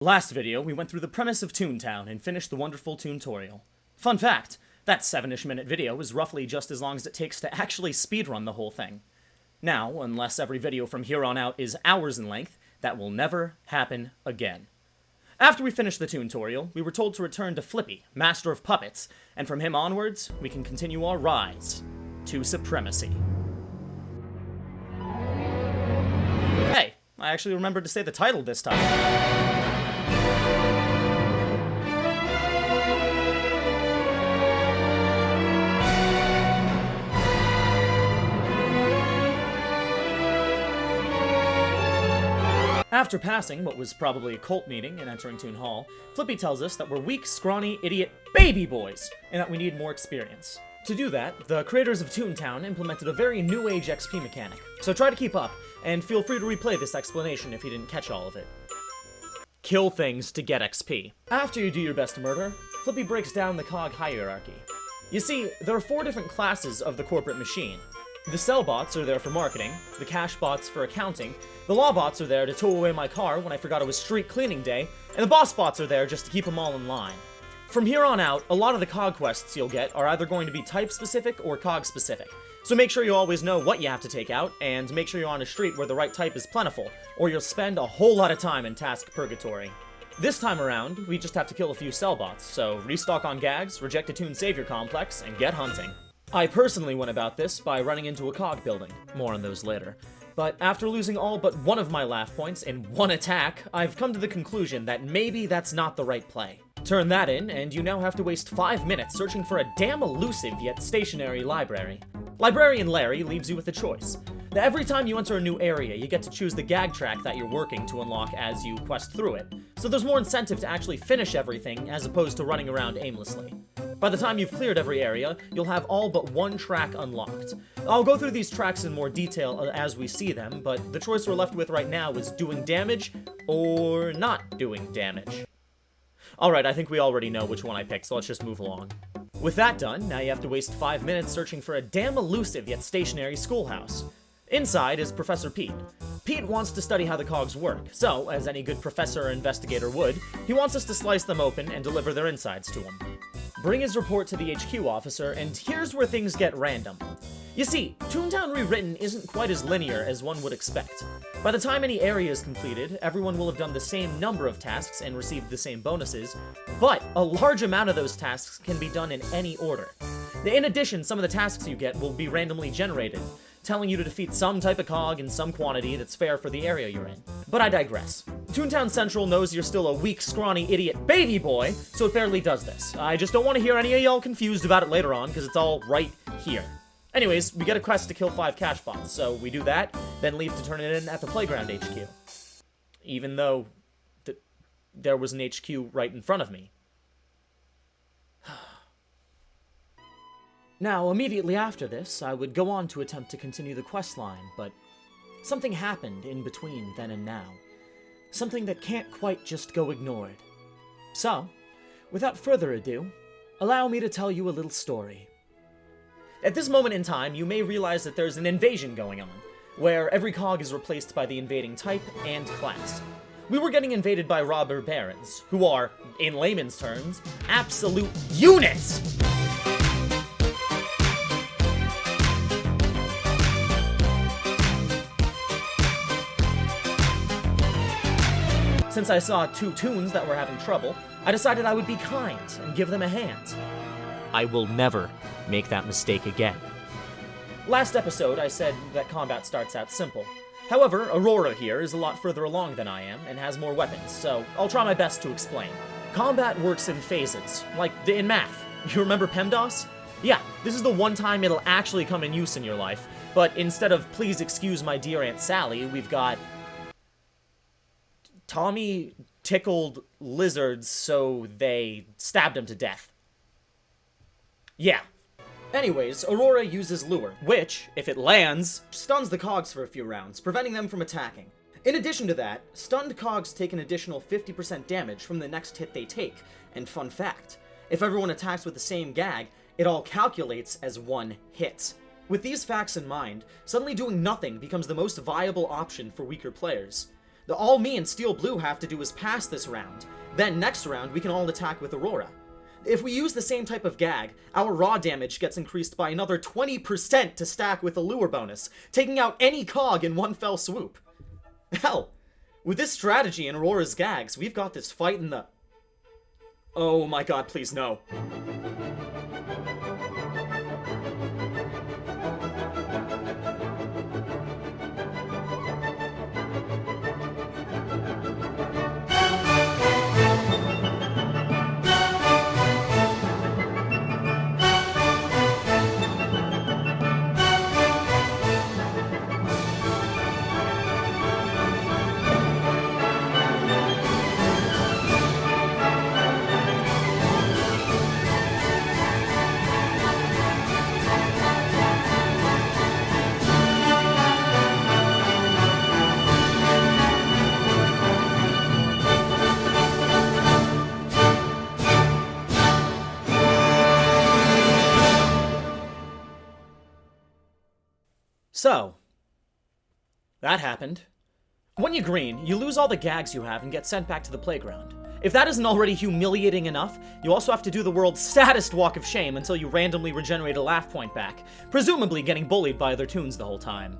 Last video, we went through the premise of Toontown and finished the wonderful Toontorial. Fun fact, that 7-ish minute video is roughly just as long as it takes to actually speedrun the whole thing. Now, unless every video from here on out is hours in length, that will never happen again. After we finished the Toontorial, we were told to return to Flippy, Master of Puppets, and from him onwards, we can continue our rise to Supremacy. Hey, I actually remembered to say the title this time. After passing what was probably a cult meeting and entering Toon Hall, Flippy tells us that we're weak, scrawny, idiot baby boys, and that we need more experience. To do that, the creators of Toontown implemented a very new age XP mechanic, so try to keep up, and feel free to replay this explanation if you didn't catch all of it. Kill things to get XP. After you do your best murder, Flippy breaks down the cog hierarchy. You see, there are 4 different classes of the corporate machine. The sell bots are there for marketing, the cash bots for accounting, the law bots are there to tow away my car when I forgot it was street cleaning day, and the boss bots are there just to keep them all in line. From here on out, a lot of the cog quests you'll get are either going to be type specific or cog specific, so make sure you always know what you have to take out, and make sure you're on a street where the right type is plentiful, or you'll spend a whole lot of time in task purgatory. This time around, we just have to kill a few sell bots, so restock on gags, reject a Toon Savior complex, and get hunting. I personally went about this by running into a cog building, more on those later, but after losing all but one of my laugh points in one attack, I've come to the conclusion that maybe that's not the right play. Turn that in, and you now have to waste 5 minutes searching for a damn elusive yet stationary library. Librarian Larry leaves you with a choice. Every time you enter a new area, you get to choose the gag track that you're working to unlock as you quest through it, so there's more incentive to actually finish everything as opposed to running around aimlessly. By the time you've cleared every area, you'll have all but one track unlocked. I'll go through these tracks in more detail as we see them, but the choice we're left with right now is doing damage or not doing damage. Alright, I think we already know which one I picked, so let's just move along. With that done, now you have to waste 5 minutes searching for a damn elusive yet stationary schoolhouse. Inside is Professor Pete. Pete wants to study how the cogs work, so, as any good professor or investigator would, he wants us to slice them open and deliver their insides to him. Bring his report to the HQ officer, and here's where things get random. You see, Toontown Rewritten isn't quite as linear as one would expect. By the time any area is completed, everyone will have done the same number of tasks and received the same bonuses, but a large amount of those tasks can be done in any order. In addition, some of the tasks you get will be randomly generated, telling you to defeat some type of cog in some quantity that's fair for the area you're in. But I digress. Toontown Central knows you're still a weak, scrawny, idiot baby boy, so it barely does this. I just don't want to hear any of y'all confused about it later on, because it's all right here. Anyways, we get a quest to kill 5 cash bots, so we do that, then leave to turn it in at the Playground HQ. Even though there was an HQ right in front of me. Now, immediately after this, I would go on to attempt to continue the questline, but something happened in between then and now. Something that can't quite just go ignored. So, without further ado, allow me to tell you a little story. At this moment in time, you may realize that there's an invasion going on, where every cog is replaced by the invading type and class. We were getting invaded by robber barons, who are, in layman's terms, absolute units! Since I saw 2 toons that were having trouble, I decided I would be kind and give them a hand. I will never make that mistake again. Last episode, I said that combat starts out simple. However, Aurora here is a lot further along than I am and has more weapons, so I'll try my best to explain. Combat works in phases, like in math. You remember PEMDAS? Yeah, this is the one time it'll actually come in use in your life, but instead of "please excuse my dear Aunt Sally," we've got Tommy tickled lizards so they stabbed him to death. Yeah. Anyways, Aurora uses Lure, which, if it lands, stuns the cogs for a few rounds, preventing them from attacking. In addition to that, stunned cogs take an additional 50% damage from the next hit they take, and fun fact, if everyone attacks with the same gag, it all calculates as one hit. With these facts in mind, suddenly doing nothing becomes the most viable option for weaker players. All me and Steel Blue have to do is pass this round. Then next round, we can all attack with Aurora. If we use the same type of gag, our raw damage gets increased by another 20% to stack with a lure bonus, taking out any cog in one fell swoop. Hell, with this strategy and Aurora's gags, we've got this fight in the... Oh my god, please no. So, that happened. When you green, you lose all the gags you have and get sent back to the playground. If that isn't already humiliating enough, you also have to do the world's saddest walk of shame until you randomly regenerate a laugh point back, presumably getting bullied by other toons the whole time.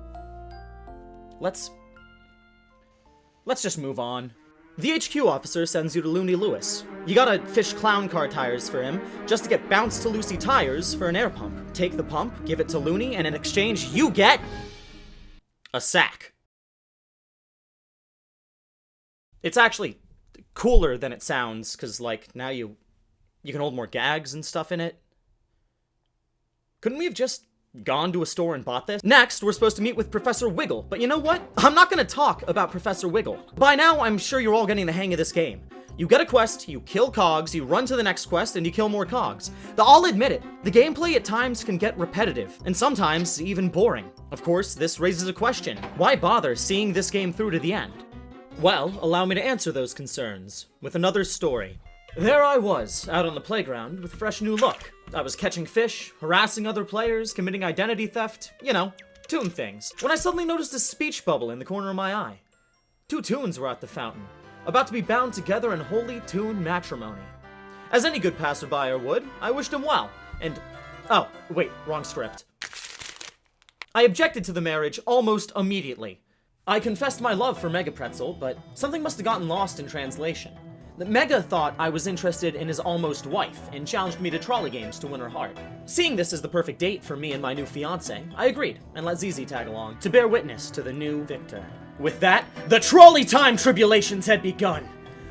Let's just move on. The HQ officer sends you to Looney Lewis. You gotta fish clown car tires for him, just to get bounced to Lucy tires for an air pump. Take the pump, give it to Looney, and in exchange, you get... a sack. It's actually cooler than it sounds, because, like, now you can hold more gags and stuff in it. Couldn't we have just gone to a store and bought this? Next, we're supposed to meet with Professor Wiggle, but you know what? I'm not gonna talk about Professor Wiggle. By now, I'm sure you're all getting the hang of this game. You get a quest, you kill cogs, you run to the next quest, and you kill more cogs. I'll admit it, the gameplay at times can get repetitive, and sometimes even boring. Of course, this raises a question. Why bother seeing this game through to the end? Well, allow me to answer those concerns with another story. There I was, out on the playground with a fresh new look. I was catching fish, harassing other players, committing identity theft, you know, toon things, when I suddenly noticed a speech bubble in the corner of my eye. 2 toons were at the fountain, about to be bound together in holy toon matrimony. As any good passerby would, I wished him well, and... oh, wait, wrong script. I objected to the marriage almost immediately. I confessed my love for Mega Pretzel, but something must have gotten lost in translation. Mega thought I was interested in his almost wife, and challenged me to trolley games to win her heart. Seeing this as the perfect date for me and my new fiancé, I agreed, and let ZZ tag along, to bear witness to the new victor. With that, the trolley time tribulations had begun.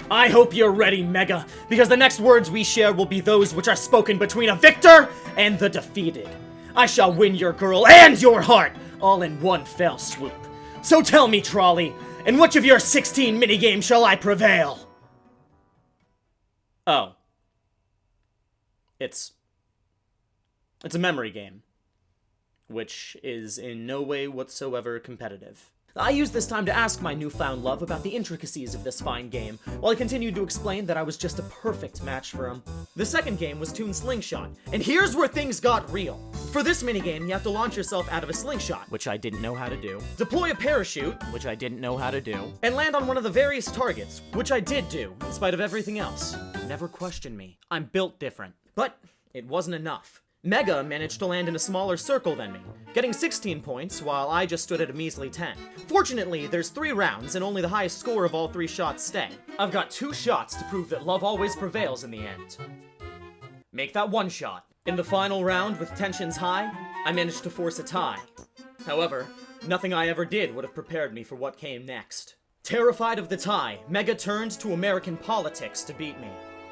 I hope you're ready, Mega, because the next words we share will be those which are spoken between a victor and the defeated. I shall win your girl and your heart, all in one fell swoop. So tell me, trolley, in which of your 16 minigames shall I prevail? Oh. It's a memory game, which is in no way whatsoever competitive. I used this time to ask my newfound love about the intricacies of this fine game, while I continued to explain that I was just a perfect match for him. The second game was Toon Slingshot, and here's where things got real. For this minigame, you have to launch yourself out of a slingshot, which I didn't know how to do, deploy a parachute, which I didn't know how to do, and land on one of the various targets, which I did do, in spite of everything else. Never question me. I'm built different. But it wasn't enough. Mega managed to land in a smaller circle than me, getting 16 points while I just stood at a measly 10. Fortunately, there's 3 rounds and only the highest score of all 3 shots stay. I've got 2 shots to prove that love always prevails in the end. Make that 1 shot. In the final round, with tensions high, I managed to force a tie. However, nothing I ever did would have prepared me for what came next. Terrified of the tie, Mega turned to American politics to beat me.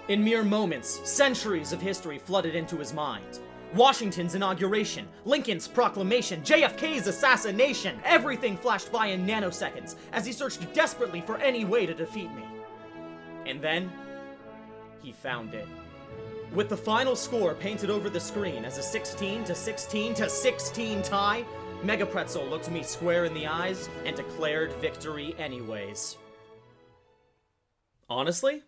In mere moments, centuries of history flooded into his mind. Washington's inauguration, Lincoln's proclamation, JFK's assassination, everything flashed by in nanoseconds as he searched desperately for any way to defeat me. And then, he found it. With the final score painted over the screen as a 16 to 16 to 16 tie, Mega Pretzel looked me square in the eyes and declared victory anyways. Honestly,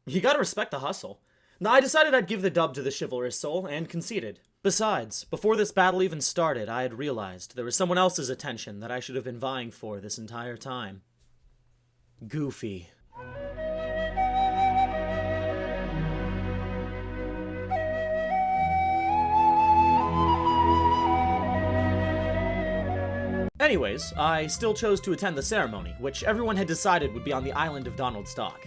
you gotta respect the hustle. I decided I'd give the dub to the chivalrous soul, and conceded. Besides, before this battle even started, I had realized there was someone else's attention that I should have been vying for this entire time. Goofy. Anyways, I still chose to attend the ceremony, which everyone had decided would be on the island of Donald Stock.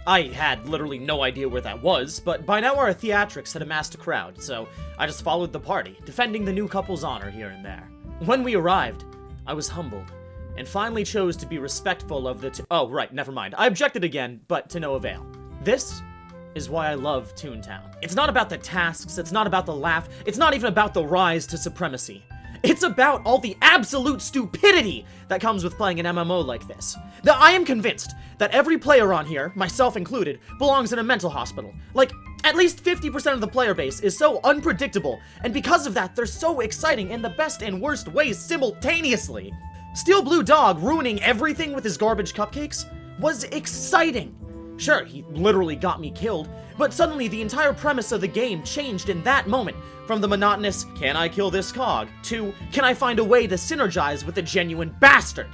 I had literally no idea where that was, but by now our theatrics had amassed a crowd, so I just followed the party, defending the new couple's honor here and there. When we arrived, I was humbled, and finally chose to be respectful of the oh, right, never mind. I objected again, but to no avail. This is why I love Toontown. It's not about the tasks, it's not about the laugh, it's not even about the rise to supremacy. It's about all the absolute stupidity that comes with playing an MMO like this. Now, I am convinced that every player on here, myself included, belongs in a mental hospital. Like, at least 50% of the player base is so unpredictable, and because of that, they're so exciting in the best and worst ways simultaneously. Steel Blue Dog ruining everything with his garbage cupcakes was exciting. Sure, he literally got me killed, but suddenly the entire premise of the game changed in that moment, from the monotonous, can I kill this cog, to, can I find a way to synergize with a genuine bastard?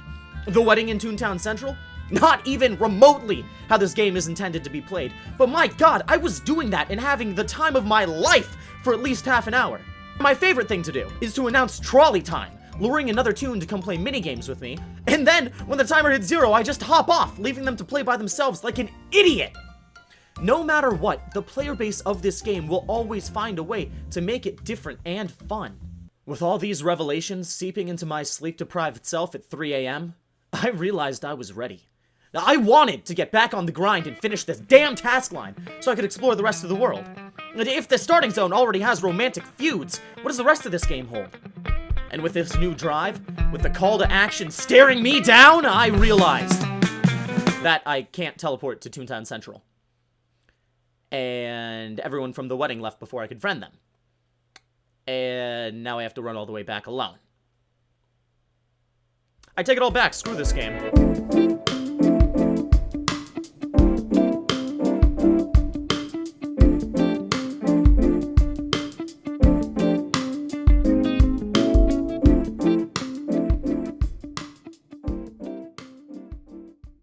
The wedding in Toontown Central? Not even remotely how this game is intended to be played, but my god, I was doing that and having the time of my life for at least half an hour. My favorite thing to do is to announce trolley time, luring another toon to come play minigames with me, and then, when the timer hits 0, I just hop off, leaving them to play by themselves like an idiot! No matter what, the player base of this game will always find a way to make it different and fun. With all these revelations seeping into my sleep-deprived self at 3 a.m., I realized I was ready. I wanted to get back on the grind and finish this damn task line so I could explore the rest of the world. If the starting zone already has romantic feuds, what does the rest of this game hold? And with this new drive, with the call to action staring me down, I realized that I can't teleport to Toontown Central. And everyone from the wedding left before I could friend them. And now I have to run all the way back alone. I take it all back, screw this game.